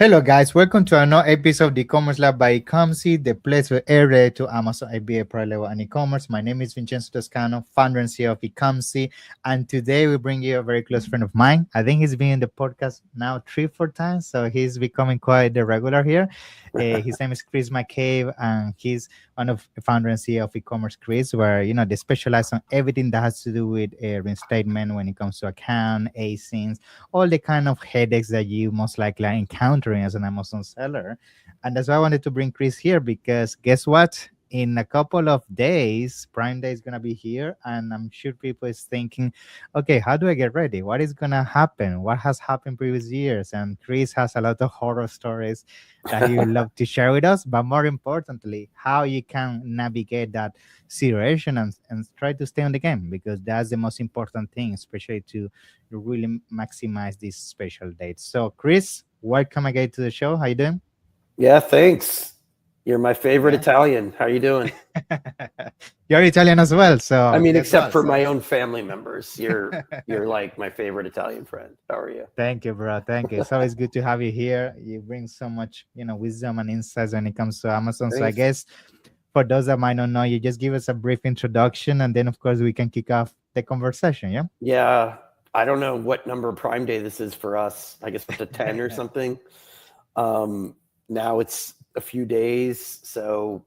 Hello, guys. Welcome to another episode of the E-commerce Lab by Ecomcy, the place where every to Amazon IBA Pro level and e-commerce. My name is Vincenzo Toscano, founder and CEO of Ecomcy, and today we bring you a very close friend of mine. I think he's been in the podcast now 3, 4 times, so he's becoming quite the regular here. His name is Chris McCabe, and he's one of the founder and CEO of E-commerce Chris, where they specialize on everything that has to do with reinstatement when it comes to account, ASINs, all the kind of headaches that you most likely are encountering as an Amazon seller. And that's why I wanted to bring Chris here because guess what? In a couple of days, Prime Day is gonna be here, and I'm sure people is thinking, okay, how do I get ready? What is gonna happen? What has happened previous years? And Chris has a lot of horror stories that he would love to share with us, but more importantly, how you can navigate that situation and try to stay on the game because that's the most important thing, especially to really maximize these special dates. So, Chris, welcome again to the show. How you doing? Yeah, thanks. You're my favorite Yeah. Italian. How are you doing? You're Italian as well, so I mean, guess except what? for So, my own family members. You're like my favorite Italian friend. How are you? thank you, bro. Thank you. It's always good to have you here. You bring so much, wisdom and insights when it comes to Amazon. So I Thanks. guess for those that might not know, you just give us a brief introduction, and then of course we can kick off the conversation. Yeah. Yeah, I don't know what number Prime Day this is for us. I guess up to 10 or something. Now it's a few days. So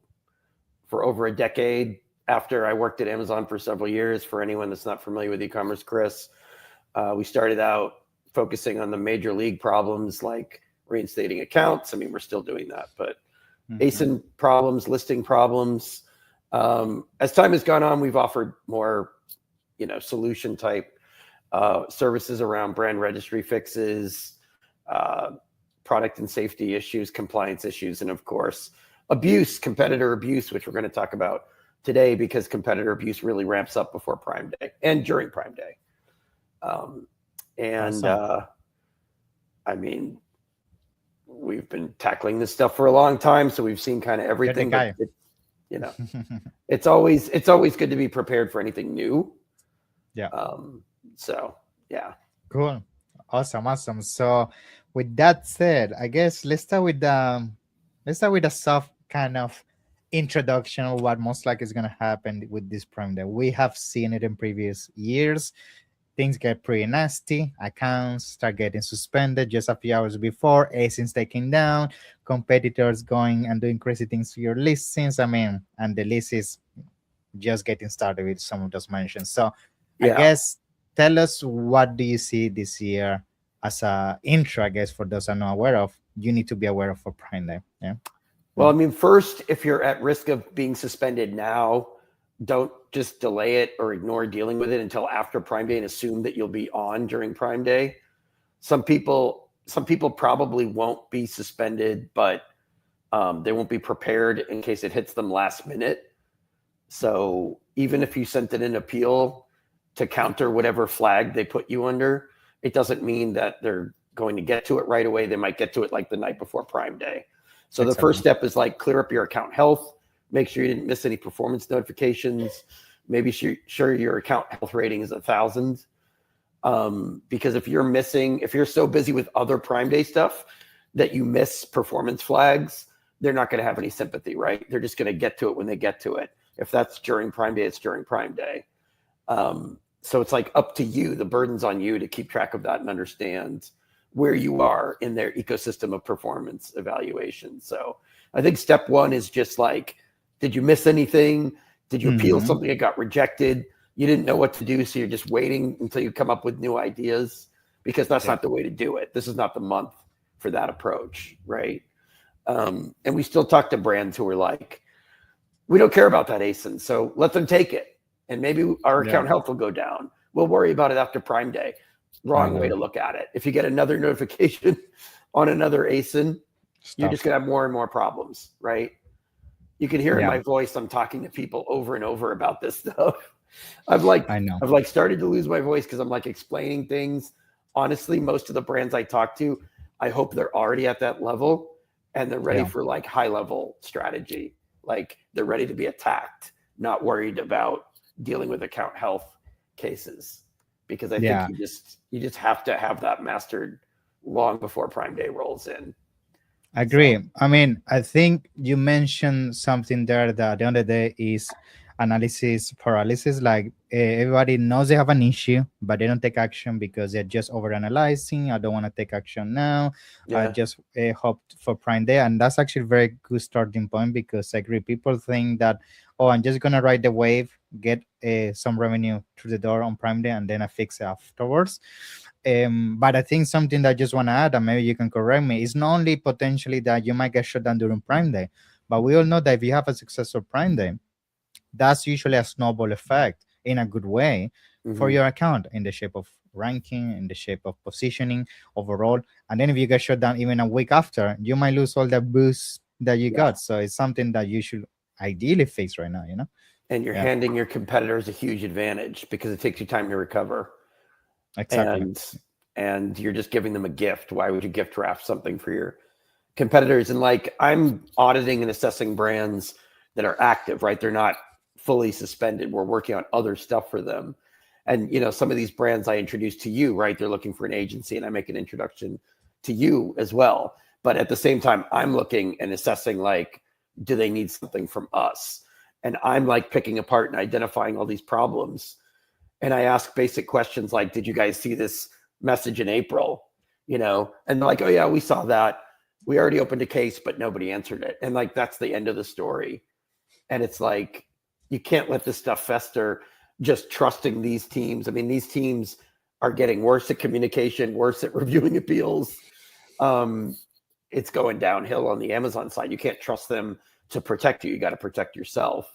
for over a decade after I worked at Amazon for several years, for anyone that's not familiar with e-commerce, Chris, we started out focusing on the major league problems like reinstating accounts. I mean, we're still doing that, but ASIN problems, listing problems. As time has gone on, we've offered more, solution type services around brand registry fixes, product and safety issues, compliance issues, and of course, abuse, competitor abuse, which we're going to talk about today because competitor abuse really ramps up before Prime Day and during Prime Day. Awesome. I mean, we've been tackling this stuff for a long time, so we've seen kind of You're the everything. guy. But it's always good to be prepared for anything new. Yeah. So yeah. Cool. Awesome. So with that said, I guess let's start with a soft kind of introduction of what most likely is gonna happen with this Prime Day. We have seen it in previous years. Things get pretty nasty. Accounts start getting suspended just a few hours before, ASINs taken down, competitors going and doing crazy things to your listings. I mean, and the list is just getting started with some of those mentions. So I Yeah. guess tell us what do you see this year as a intro, I guess, for those I'm not aware of, you need to be aware of for Prime Day. Yeah. Well, I mean, first, if you're at risk of being suspended now, don't just delay it or ignore dealing with it until after Prime Day and assume that you'll be on during Prime Day. Some people probably won't be suspended, but they won't be prepared in case it hits them last minute. So even if you sent in an appeal to counter whatever flag they put you under, it doesn't mean that they're going to get to it right away. They might get to it like the night before Prime Day. So the first step is like clear up your account health, make sure you didn't miss any performance notifications, maybe sure your account health rating is 1,000. Because if you're so busy with other Prime Day stuff that you miss performance flags, they're not going to have any sympathy, right? They're just going to get to it when they get to it. If that's during Prime Day, it's during Prime Day. So it's like up to you. The burden's on you to keep track of that and understand where you are in their ecosystem of performance evaluation. So I think step one is just like, did you miss anything? Did you appeal something that got rejected? You didn't know what to do, so you're just waiting until you come up with new ideas, because that's not the way to do it. This is not the month for that approach, right? And we still talk to brands who are like, we don't care about that ASIN, so let them take it. And maybe our account health will go down. We'll worry about it after Prime Day. Wrong way to look at it. If you get another notification on another ASIN, you're just gonna have more and more problems, right? You can hear in my voice, I'm talking to people over and over about this stuff. I've started to lose my voice because I'm like explaining things. Honestly, most of the brands I talk to, I hope they're already at that level and they're ready for like high level strategy. Like they're ready to be attacked, not worried about dealing with account health cases. Because I think you just have to have that mastered long before Prime Day rolls in. Agree. I mean, I think you mentioned something there that at the end of the day is analysis paralysis. Like everybody knows they have an issue, but they don't take action because they're just overanalyzing. I don't want to take action now. I Yeah. just hope for Prime Day, and that's actually a very good starting point because I agree. People think that, oh, I'm just gonna ride the wave, get some revenue through the door on Prime Day, and then I fix it afterwards. But I think something that I just want to add, and maybe you can correct me, is not only potentially that you might get shut down during Prime Day, but we all know that if you have a successful Prime Day, that's usually a snowball effect in a good way for Hmm. your account in the shape of ranking, in the shape of positioning overall. And then if you get shut down even a week after, you might lose all the boost that you Yeah. got. So it's something that you should ideally fix right now, you know? And you're Yeah, handing your competitors a huge advantage because it takes you time to recover. exactly. And you're just giving them a gift. Why would you gift wrap something for your competitors? And like, I'm auditing and assessing brands that are active, right? They're not fully suspended. We're working on other stuff for them. And some of these brands I introduced to you, right? They're looking for an agency, and I make an introduction to you as well. But at the same time, I'm looking and assessing, like, do they need something from us? And I'm like picking apart and identifying all these problems. And I ask basic questions like, did you guys see this message in April? And they're like, oh yeah, we saw that. We already opened a case, but nobody answered it. And like, that's the end of the story. And it's like, you can't let this stuff fester, just trusting these teams. I mean, these teams are getting worse at communication, worse at reviewing appeals. It's going downhill on the Amazon side. You can't trust them to protect you. You got to protect yourself.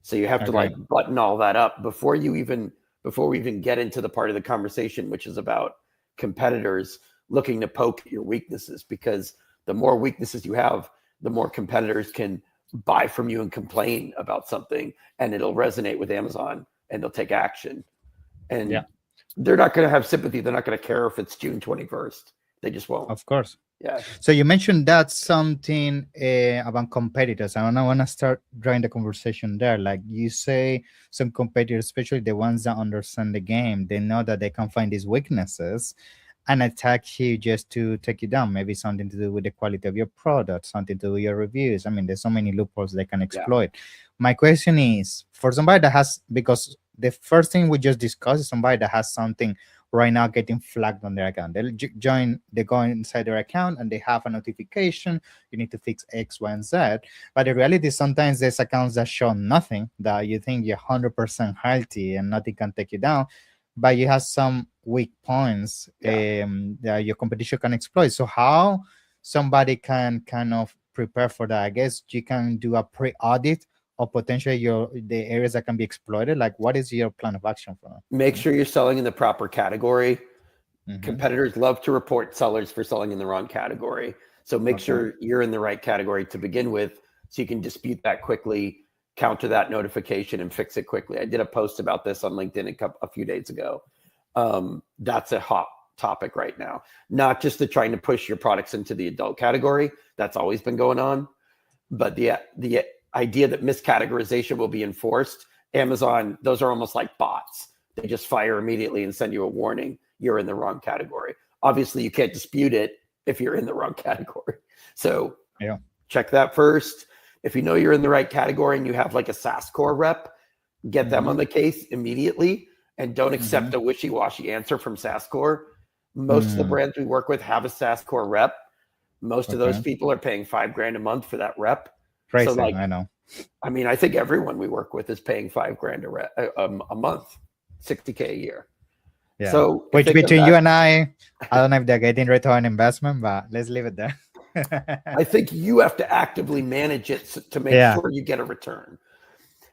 So you have to Agree. like button all that up before we even get into the part of the conversation, which is about competitors looking to poke at your weaknesses, because the more weaknesses you have, the more competitors can buy from you and complain about something, and it'll resonate with Amazon and they'll take action. Yeah, And they're not going to have sympathy. They're not going to care if it's June 21st. They just won't. of course. Yeah. So you mentioned that something about competitors. I want to start drawing the conversation there. Like you say, some competitors, especially the ones that understand the game, they know that they can find these weaknesses and attack you just to take you down. Maybe something to do with the quality of your product, something to do with your reviews. I mean, there's so many loopholes they can Yeah. exploit. My question is for somebody that has, because the first thing we just discussed is somebody that has something right now getting flagged on their account. They go inside their account and they have a notification. You need to fix X, Y, and Z. But the reality is sometimes there's accounts that show nothing, that you think you're 100% healthy and nothing can take you down, but you have some weak points Yeah. that your competition can exploit. So how somebody can kind of prepare for that? I guess you can do a pre-audit or potentially the areas that can be exploited. Like, what is your plan of action for that? Make sure you're selling in the proper category. Mm-hmm. Competitors love to report sellers for selling in the wrong category. So make Okay. sure you're in the right category to begin with, so you can dispute that quickly, counter that notification, and fix it quickly. I did a post about this on LinkedIn a few days ago. That's a hot topic right now. Not just the trying to push your products into the adult category. That's always been going on. But the idea that miscategorization will be enforced, Amazon, those are almost like bots. They just fire immediately and send you a warning. You're in the wrong category. Obviously, you can't dispute it if you're in the wrong category. So Yeah. check that first. If you know you're in the right category and you have like a SaaS core rep, get them on the case immediately, and don't accept a wishy-washy answer from SaaS core. Most of the brands we work with have a SaaS core rep. Most of those Okay. people are paying $5,000 a month for that rep. So Crazy, like, I know. I mean, I think everyone we work with is paying $5,000 a month, $60K a year. Yeah. So if Which they come between you back, and I don't know if they're getting return on investment, but let's leave it there. I think you have to actively manage it to make Yeah. sure you get a return.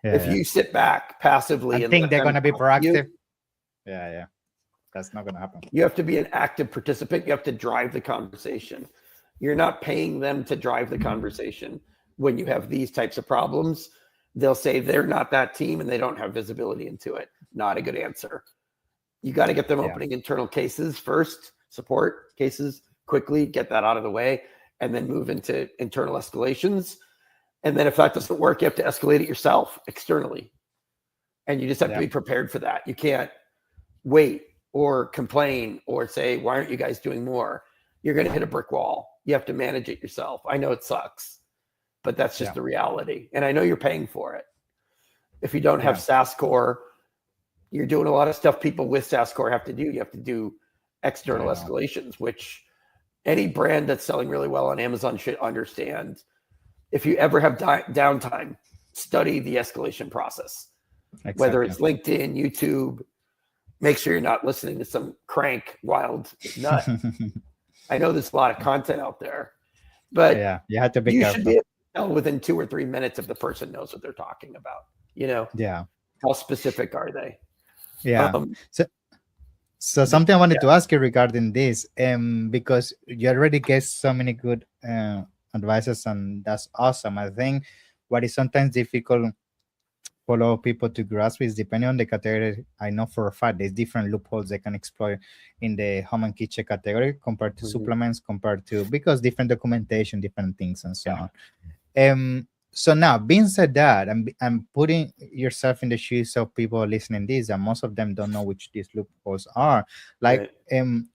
Yeah, If yeah. you sit back passively I and think let they're them gonna be help you, proactive. Yeah. That's not gonna happen. you have to be an active participant. You have to drive the conversation. You're not paying them to drive the conversation. When you have these types of problems, they'll say they're not that team and they don't have visibility into it. Not a good answer. You got to get them opening internal cases first, support cases quickly, get that out of the way, and then move into internal escalations. And then if that doesn't work, you have to escalate it yourself externally. And you just have to be prepared for that. You can't wait or complain or say, why aren't you guys doing more? you're going to hit a brick wall. You have to manage it yourself. I know it sucks, but that's just the reality. And I know you're paying for it. If you don't have SaaS core, you're doing a lot of stuff people with SaaS core have to do. You have to do external escalations, which any brand that's selling really well on Amazon should understand. If you ever have downtime, study the escalation process, whether it's LinkedIn, YouTube. Make sure you're not listening to some crank wild nut. I know there's a lot of content out there, but you have to be you careful. should be able to tell within 2 or 3 minutes if the person knows what they're talking about. How specific are they? So something I wanted to ask you regarding this, because you already gave so many good advices, and that's awesome. I think what is sometimes difficult for a lot of people to grasp is depending on the category. I know for a fact there's different loopholes they can exploit in the home and kitchen category compared to supplements, because different documentation, different things, and so on. So now, being said that, I'm putting yourself in the shoes of people listening this, and most of them don't know which these loopholes are. Like,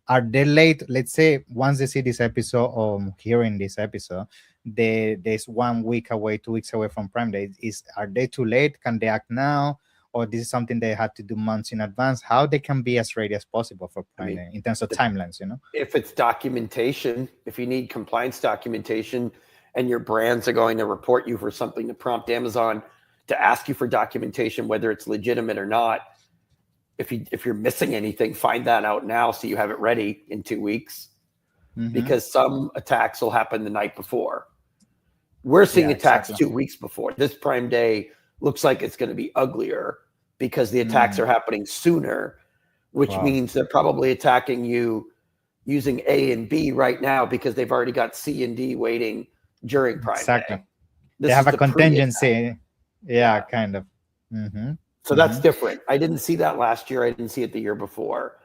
are they late? Let's say once they see this episode or hearing this episode, there's 1 week away, 2 weeks away from Prime Day. Are they too late? Can they act now? Or this is something they have to do months in advance? How they can be as ready as possible for Prime Day in terms of timelines, If it's documentation, if you need compliance documentation, and your brands are going to report you for something to prompt Amazon to ask you for documentation, whether it's legitimate or not. If you're missing anything, find that out now so you have it ready in 2 weeks, because some attacks will happen the night before. We're seeing attacks 2 weeks before. This Prime Day looks like it's going to be uglier because the attacks are happening sooner, which means they're probably attacking you using A and B right now because they've already got C and D waiting during Prime Day. They have a contingency. Kind of. So that's different. I didn't see that last year. I didn't see it the year before.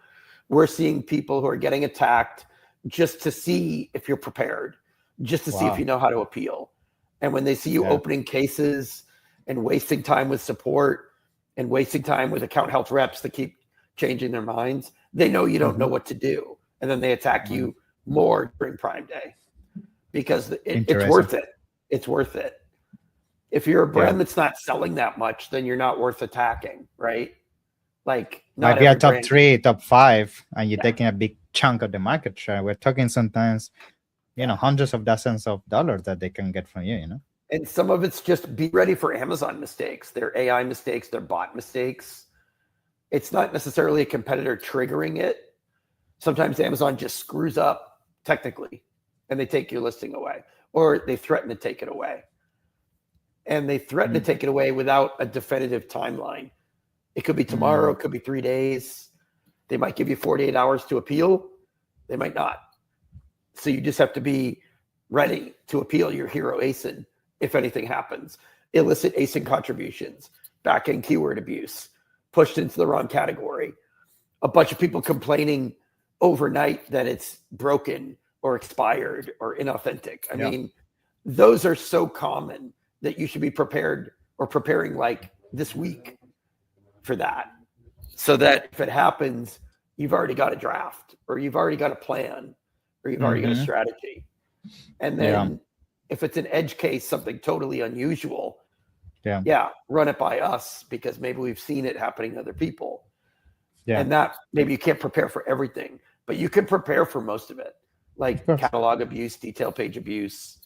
We're seeing people who are getting attacked just to see if you're prepared, just to see if you know how to appeal. And when they see you opening cases and wasting time with support and wasting time with account health reps that keep changing their minds, they know you don't know what to do. And then they attack you more during Prime Day. Because it's worth it. It's worth it. If you're a brand that's not selling that much, then you're not worth attacking, right? Like, if you're top 3, top 5, and you're taking a big chunk of the market share, we're talking sometimes, hundreds of dozens of dollars that they can get from you, And some of it's just be ready for Amazon mistakes. Their AI mistakes, their bot mistakes. It's not necessarily a competitor triggering it. Sometimes Amazon just screws up technically, and they take your listing away, or they threaten to take it away. And they threaten to take it away without a definitive timeline. It could be tomorrow, it could be 3 days. They might give you 48 hours to appeal. They might not. So you just have to be ready to appeal your hero ASIN if anything happens. Illicit ASIN contributions, back-end keyword abuse, pushed into the wrong category, a bunch of people complaining overnight that it's broken or expired or inauthentic. I mean, those are so common that you should be prepared or preparing like this week for that. So that if it happens, you've already got a draft, or you've already got a plan, or you've already got a strategy. And then if it's an edge case, something totally unusual, run it by us, because maybe we've seen it happening to other people. And that maybe you can't prepare for everything, but you can prepare for most of it. Like catalog abuse, detail page abuse.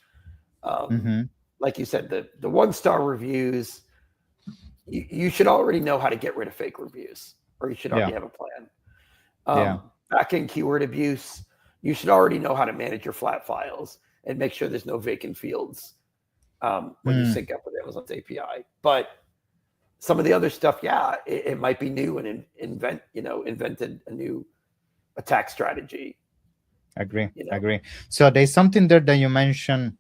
Like you said, the 1-star reviews, you should already know how to get rid of fake reviews, or you should already have a plan. Back-end keyword abuse, you should already know how to manage your flat files and make sure there's no vacant fields when you sync up with Amazon's API. But some of the other stuff, it might be new and invented a new attack strategy. Agree. So there's something there that you mentioned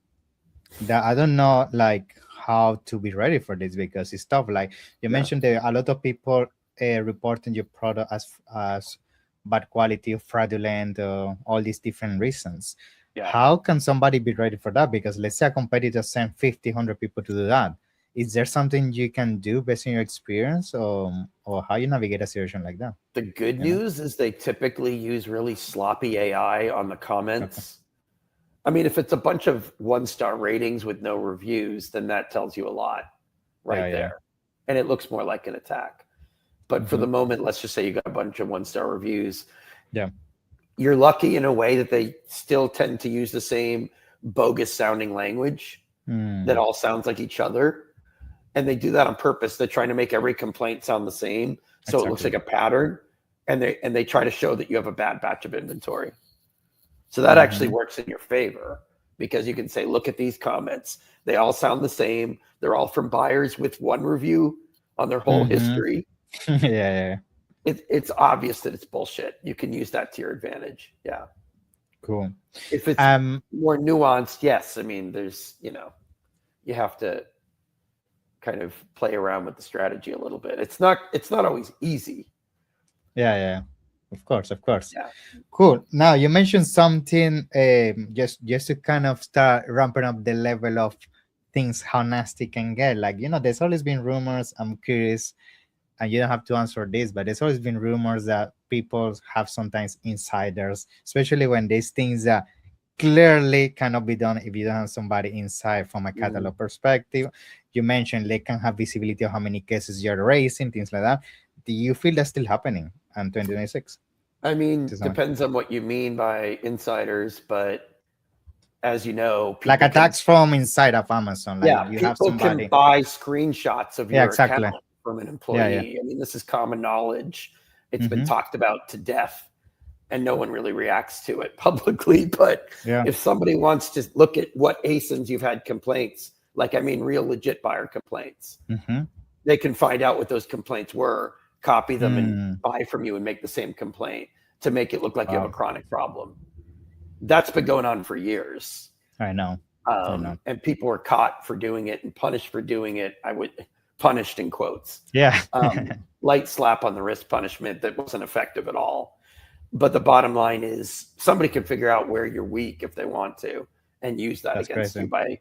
that I don't know, like, how to be ready for this, because it's tough. Like you mentioned, there are a lot of people reporting your product as bad quality, fraudulent, all these different reasons. How can somebody be ready for that? Because let's say a competitor send 50, 100 people to do that. Is there something you can do based on your experience, or how you navigate a situation like that? The good You know? news is they typically use really sloppy AI on the Okay. comments. I mean, if it's a bunch of 1-star ratings with no reviews, then that tells you a lot Yeah, right yeah. there. And it looks more like an attack. But for Hmm. the moment, let's just say you got a bunch of 1-star reviews. Yeah. You're lucky in a way that they still tend to use the same bogus sounding language that Mm, all sounds like each other. And they do that on purpose. They're trying to make every complaint sound the same. So it looks exactly. like a pattern. And they try to show that you have a bad batch of inventory. So that actually Hmm. works in your favor because you can say, look at these comments. They all sound the same. They're all from buyers with one review on their whole Hmm. history. Yeah, yeah. It's obvious that it's bullshit. You can use that to your advantage. Yeah. Cool. If it's Um, more nuanced, yes. I mean, there's, you have to kind of play around with the strategy a little bit. It's not always easy. yeah, yeah. Of course, of course. Yeah. Cool. Now you mentioned something, just to kind of start ramping up the level of things, how nasty can get. Like, there's always been rumors. I'm curious, and you don't have to answer this, but there's always been rumors that people have sometimes insiders, especially when there's things that clearly cannot be done if you don't have somebody inside from a Mhm. catalog perspective. You mentioned they can have visibility of how many cases you're raising, things like that. Do you feel that's still happening in 2026? I mean, To some extent? depends on what you mean by insiders, but as you know, Like attacks from inside of Amazon, like yeah, you have people can somebody. buy screenshots of Yeah, your account exactly. from an Yeah, yeah. employee. I mean, this is common knowledge. It's been Mm-hmm. talked about to death, and no one really reacts to it publicly. But Yeah. if somebody wants to look at what ASINs you've had complaints, like I mean, real legit buyer complaints, Mm-hmm. they can find out what those complaints were, copy them, and Mm. buy from you and make the same complaint to make it look like you have a Wow. chronic problem. That's been going on for years. I know. I know. And people were caught for doing it and punished for doing it. I would punished in quotes, Yeah. light slap on the wrist punishment that wasn't effective at all. But the bottom line is somebody can figure out where you're weak if they want to and use that That's against crazy. you by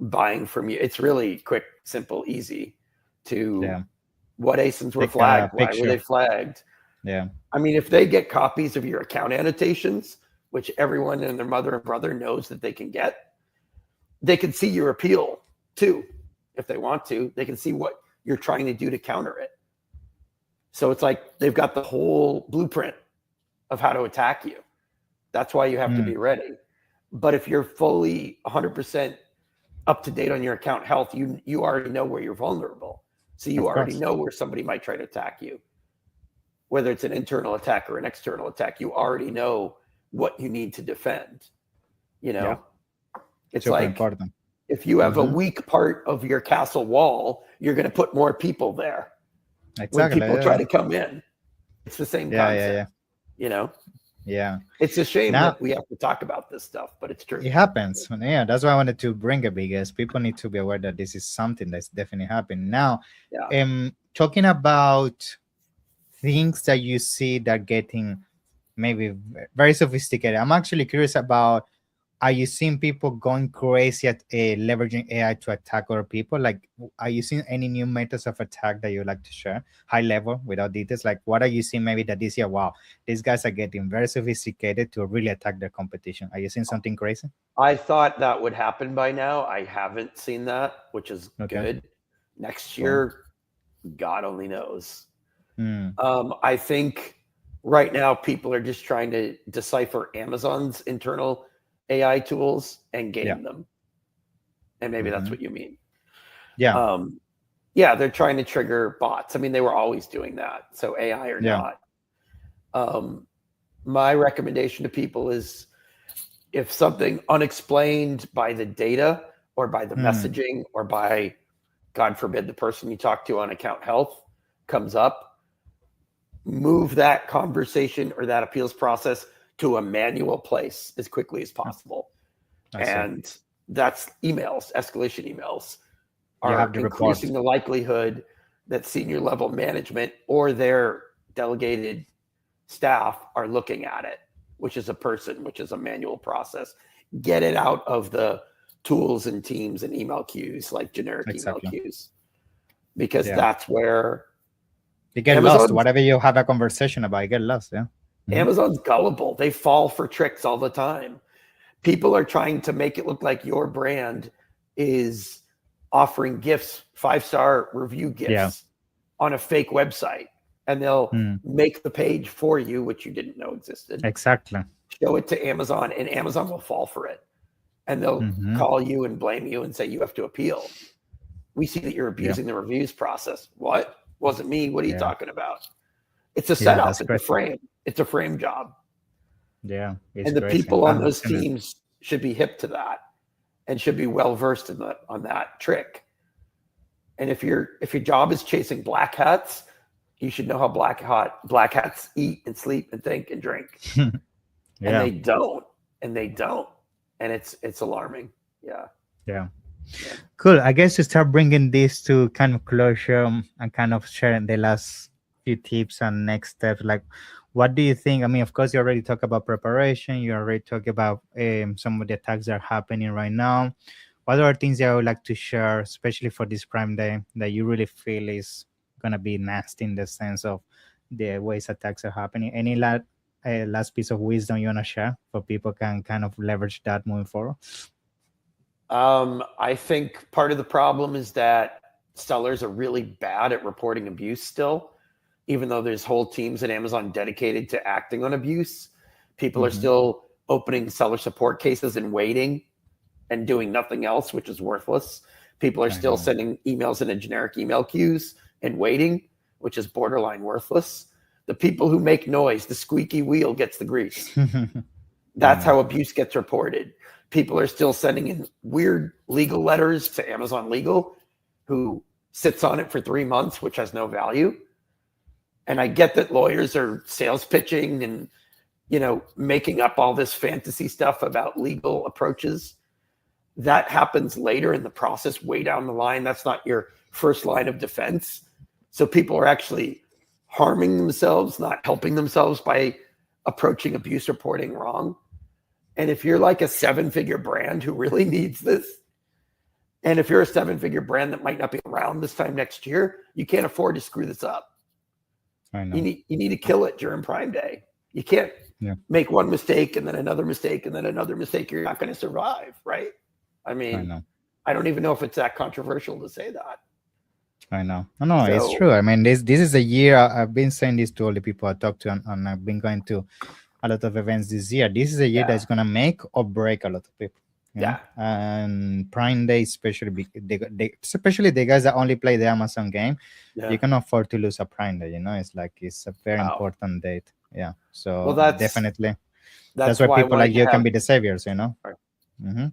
buying from you. It's really quick, simple, easy to Yeah. what ASINs were Take a flagged. Why were they picture. flagged? Yeah. I mean, if they get copies of your account annotations, which everyone and their mother and brother knows that they can get, they can see your appeal too. If they want to, they can see what you're trying to do to counter it. So it's like they've got the whole blueprint of how to attack you. That's why you have to Mm. be ready. But if you're fully 100% up to date on your account health, you already know where you're vulnerable. So you Of already course. know where somebody might try to attack you. Whether it's an internal attack or an external attack, you already know what you need to defend. You Yeah. know, it's Super like important. if you have a Mm-hmm. weak part of your castle wall, you're going to put more people there when Exactly. people try Yeah. to come in. It's the same Yeah. Yeah. concept, Yeah. you know? Yeah. It's a shame Now that we have to talk about this stuff, but it's true. it happens. Yeah, that's why I wanted to bring it because people need to be aware that this is something that's definitely happening. Now, Yeah. talking about things that you see that getting maybe very sophisticated. I'm actually curious about, are you seeing people going crazy at leveraging AI to attack other people? Like, are you seeing any new methods of attack that you would like to share? High level, without details. Like, what are you seeing maybe that this year? Wow, these guys are getting very sophisticated to really attack their competition. Are you seeing something crazy? I thought that would happen by now. I haven't seen that, which is Okay, good. Next cool. year, God only knows. Mm, I think right now people are just trying to decipher Amazon's internal AI tools and yeah. game them. And maybe that's Hmm. what you mean. Yeah. Um, yeah, they're trying to trigger bots. I mean, they were always doing that. So AI or Yeah. not. My recommendation to people is if something unexplained by the data or by the Mm, messaging or by, God forbid, the person you talk to on account health comes up, move that conversation or that appeals process to a manual place as quickly as possible. I see. And that's emails, escalation emails You are have the report. increasing the likelihood that senior level management or their delegated staff are looking at it, which is a person, which is a manual process. Get it out of the tools and teams and email queues, like generic email Exactly. queues, because Yeah. that's where You get lost. Amazon's Whatever you have a conversation about, you get lost. Yeah. Hmm. Amazon's gullible. They fall for tricks all the time. People are trying to make it look like your brand is offering gifts, 5-star review Yeah. gifts on a fake website, and they'll Mm. make the page for you, which you didn't know existed, Exactly. show it to Amazon, and Amazon will fall for it. And they'll Hmm. call you and blame you and say you have to appeal. We see that you're Yeah. abusing the reviews process. What? Wasn't me. What are you Yeah. talking about? It's a Yeah. setup. That's It's a crazy. frame. It's a frame job. Yeah. It's And the crazy. people on those teams should be hip to that and should be well versed in that on that trick. And if your job is chasing black hats, you should know how black hats eat and sleep and think and drink. Yeah. And they don't. And they don't. And it's alarming. Yeah. Yeah. Cool. I guess to start bringing this to kind of closure, and kind of sharing the last few tips and next steps, like what do you think? I mean, of course, you already talked about preparation. You already talked about some of the attacks that are happening right now. What are things that I would like to share, especially for this Prime Day, that you really feel is going to be nasty in the sense of the ways attacks are happening? Any last piece of wisdom you want to share for people can kind of leverage that moving forward? I think part of the problem is that sellers are really bad at reporting abuse still, even though there's whole teams at Amazon dedicated to acting on abuse. People are still opening seller support cases and waiting and doing nothing else, which is worthless. People are still sending emails in a generic email queues and waiting, which is borderline worthless. The people who make noise, the squeaky wheel gets the grease. That's how abuse gets reported. People are still sending in weird legal letters to Amazon Legal, who sits on it for 3 months, which has no value. And I get that lawyers are sales pitching and, making up all this fantasy stuff about legal approaches. That happens later in the process, way down the line. That's not your first line of defense. So people are actually harming themselves, not helping themselves by approaching abuse reporting wrong. And if you're like a 7-figure brand who really needs this, and if you're a 7-figure brand that might not be around this time next year, you can't afford to screw this up. I know. You need to kill it during Prime Day. You can't make one mistake and then another mistake and then another mistake. You're not going to survive, right? I mean, I don't even know if it's that controversial to say that. I know. No, it's true. I mean, this is a year. I've been saying this to all the people I talk to, and I've been going to a lot of events this year. This is a year that's gonna make or break a lot of people. And Prime Day, especially especially the guys that only play the Amazon game, you can afford to lose a Prime Day. It's a very important date. Yeah. So definitely, that's why people like you can be the saviors. Right.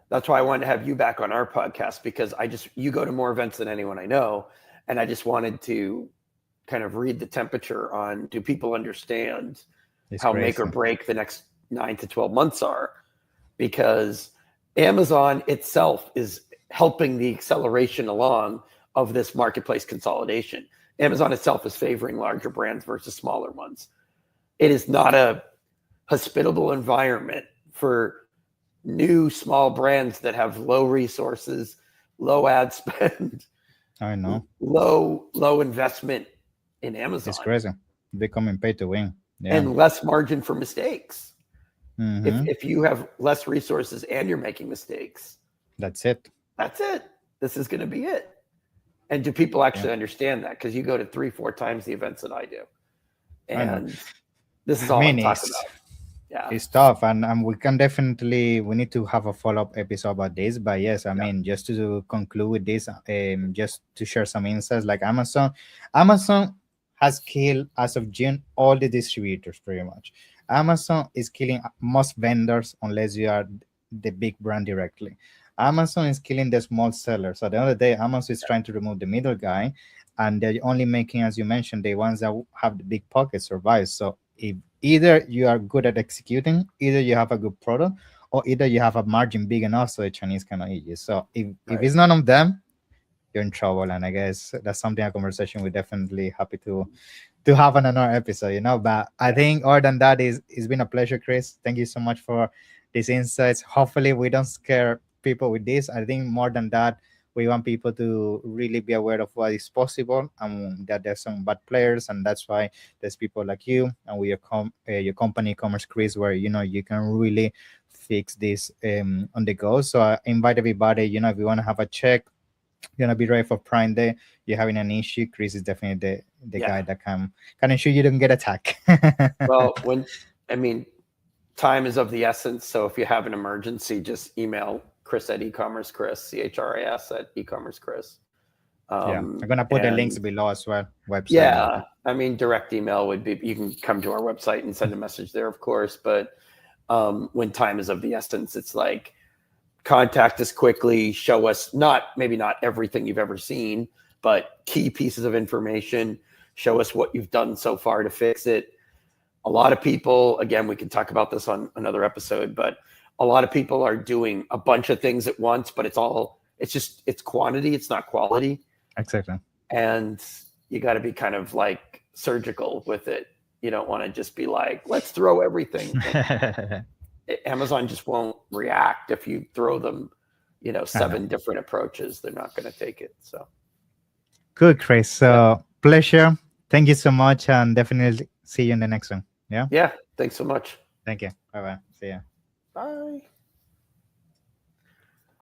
That's why I wanted to have you back on our podcast, because you go to more events than anyone I know. And I just wanted to kind of read the temperature on, do people understand how make or break the next 9 to 12 months are? Because Amazon itself is helping the acceleration along of this marketplace consolidation. Amazon itself is favoring larger brands versus smaller ones. It is not a hospitable environment for new small brands that have low resources, low ad spend. I know. Low investment in Amazon. It's crazy. Becoming pay to win. And less margin for mistakes. If you have less resources and you're making mistakes, that's it. This is going to be it. And do people actually understand that? Because you go to 3-4 times the events that I do. And this is all I'm talking about. Yeah. It's tough, and we need to have a follow-up episode about this. But yes, I mean, just to conclude with this, just to share some insights, like Amazon has killed, as of June, all the distributors pretty much. Amazon is killing most vendors unless you are the big brand directly. Amazon is killing the small sellers. So at the end of the day, Amazon is trying to remove the middle guy, and they're only making, as you mentioned, the ones that have the big pockets survive. So if either you are good at executing, either you have a good product, or either you have a margin big enough so the Chinese cannot eat you. So if it's none of them, you're in trouble. And I guess that's a conversation we're definitely happy to have on another episode, But I think other than that, it's been a pleasure, Chris. Thank you so much for these insights. Hopefully we don't scare people with this. I think more than that, we want people to really be aware of what is possible and that there's some bad players, and that's why there's people like you and with your company, Commerce Chris, where you can really fix this on the go. So I invite everybody. If you want to have a check, you're gonna be ready for Prime Day. You're having an issue. Chris is definitely the guy that can ensure you don't get attacked. Well, time is of the essence. So if you have an emergency, just email Chris at Ecommerce Chris, CHRIS at Ecommerce Chris. I'm gonna put the links below as well. Website. Yeah, direct email would be. You can come to our website and send a message there, of course. But when time is of the essence, it's like contact us quickly. Show us maybe not everything you've ever seen, but key pieces of information. Show us what you've done so far to fix it. A lot of people, again, we can talk about this on another episode, but a lot of people are doing a bunch of things at once, but it's quantity, it's not quality. Exactly. And you got to be kind of like surgical with it. You don't want to just be like, let's throw everything. Amazon just won't react if you throw them, 7 different approaches. They're not going to take it. So good, Chris. So pleasure. Thank you so much, and definitely see you in the next one. Yeah. Thanks so much. Thank you. Bye-bye. See ya. Bye.